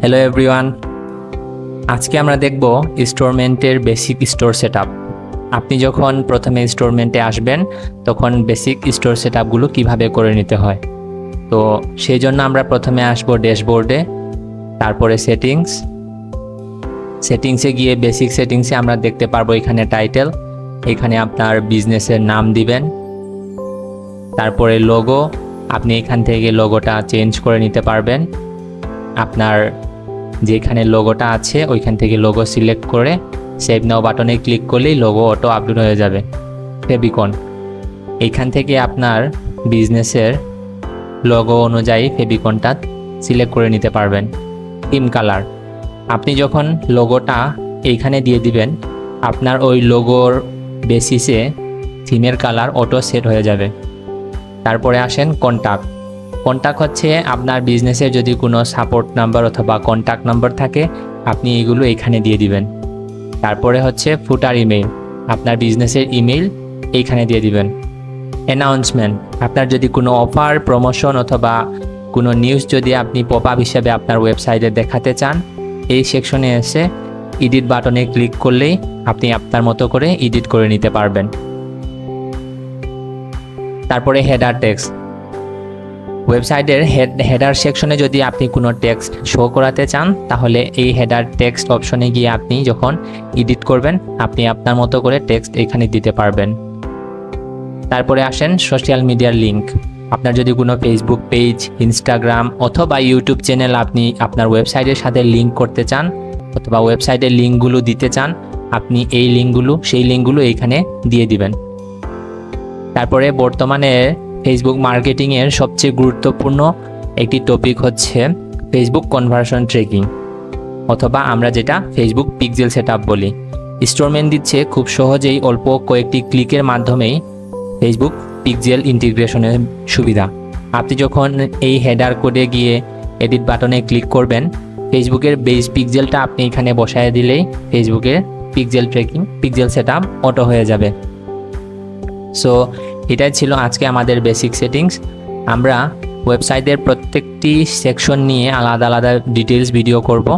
Hello everyone, আজকে আমরা দেখব স্টোরমেন্টের বেসিক স্টোর সেটআপ। আপনি যখন প্রথমে স্টোরমেন্টে আসবেন তখন বেসিক স্টোর সেটআপগুলো কিভাবে করে নিতে হয়। তো সেই জন্য আমরা প্রথমে আসব ড্যাশবোর্ডে, তারপরে সেটিংসে গিয়ে বেসিক সেটিংসে আমরা দেখতে পারবো এখানে টাইটেল, এখানে আপনার বিজনেসের নাম দিবেন, তারপরে লোগো, আপনি এখান থেকে লোগোটা চেঞ্জ করে নিতে পারবেন। আপনার যেখানে লোগোটা আছে ওইখান থেকে লোগো সিলেক্ট করে সেভ নাও বাটনে ক্লিক করলেই লোগো অটো আপলোড হয়ে যাবে। ফেভিকন, এইখান থেকে আপনার বিজনেসের লোগো অনুযায়ী ফেভিকনটা সিলেক্ট করে নিতে পারবেন। থিম কালার, আপনি যখন লোগোটা এইখানে দিয়ে দিবেন আপনার ওই লোগোর বেসিসে থিমের কালার অটো সেট হয়ে যাবে। তারপরে আসেন কন্ট্যাক্ট হচ্ছে আপনার বিজনেসের যদি কোনো সাপোর্ট নাম্বার অথবা কন্ট্যাক্ট নাম্বার থাকে আপনি এগুলো এখানে দিয়ে দিবেন। তারপরে হচ্ছে ফুটার ইমেইল, আপনার বিজনেসের ইমেইল এইখানে দিয়ে দিবেন। অ্যানাউন্সমেন্ট, আপনার যদি কোনো অফার, প্রমোশন অথবা কোনো নিউজ যদি আপনি পপ আপ হিসাবে আপনার ওয়েবসাইটে দেখাতে চান, এই সেকশনে এসে এডিট বাটনে ক্লিক করলেই আপনি আপনার মতো করে এডিট করে নিতে পারবেন। তারপরে হেডার টেক্সট, ওয়েবসাইটের হেডার সেকশনে যদি আপনি কোনো টেক্সট শো করাতে চান তাহলে এই হেডার টেক্সট অপশনে গিয়ে আপনি যখন এডিট করবেন আপনি আপনার মতো করে টেক্সট এখানে দিতে পারবেন। তারপরে আসেন সোশ্যাল মিডিয়ার লিঙ্ক, আপনার যদি কোনো ফেসবুক পেজ, ইনস্টাগ্রাম অথবা ইউটিউব চ্যানেল আপনি আপনার ওয়েবসাইটের সাথে লিঙ্ক করতে চান অথবা ওয়েবসাইটের লিঙ্কগুলো দিতে চান, আপনি এই লিঙ্কগুলো এইখানে দিয়ে দিবেন। তারপরে বর্তমানে ফেসবুক মার্কেটিংয়ের সবচেয়ে গুরুত্বপূর্ণ একটি টপিক হচ্ছে ফেসবুক কনভার্সন ট্র্যাকিং অথবা আমরা যেটা ফেসবুক পিক্সেল সেটআপ বলি। স্টোরমেন্ট দিচ্ছে খুব সহজেই অল্প কয়েকটি ক্লিকের মাধ্যমেই ফেসবুক পিক্সেল ইন্টিগ্রেশনের সুবিধা। আপনি যখন এই হেডার কোডে গিয়ে এডিট বাটনে ক্লিক করবেন ফেসবুকের বেস পিক্সেলটা আপনি এখানে বসায় দিলেই ফেসবুকের পিক্সেল সেটআপ অটো হয়ে যাবে। সো এটাই ছিল আজকে আমাদের বেসিক সেটিংস। আমরা ওয়েবসাইটের প্রত্যেকটি সেকশন নিয়ে আলাদা আলাদা ডিটেলস ভিডিও করব।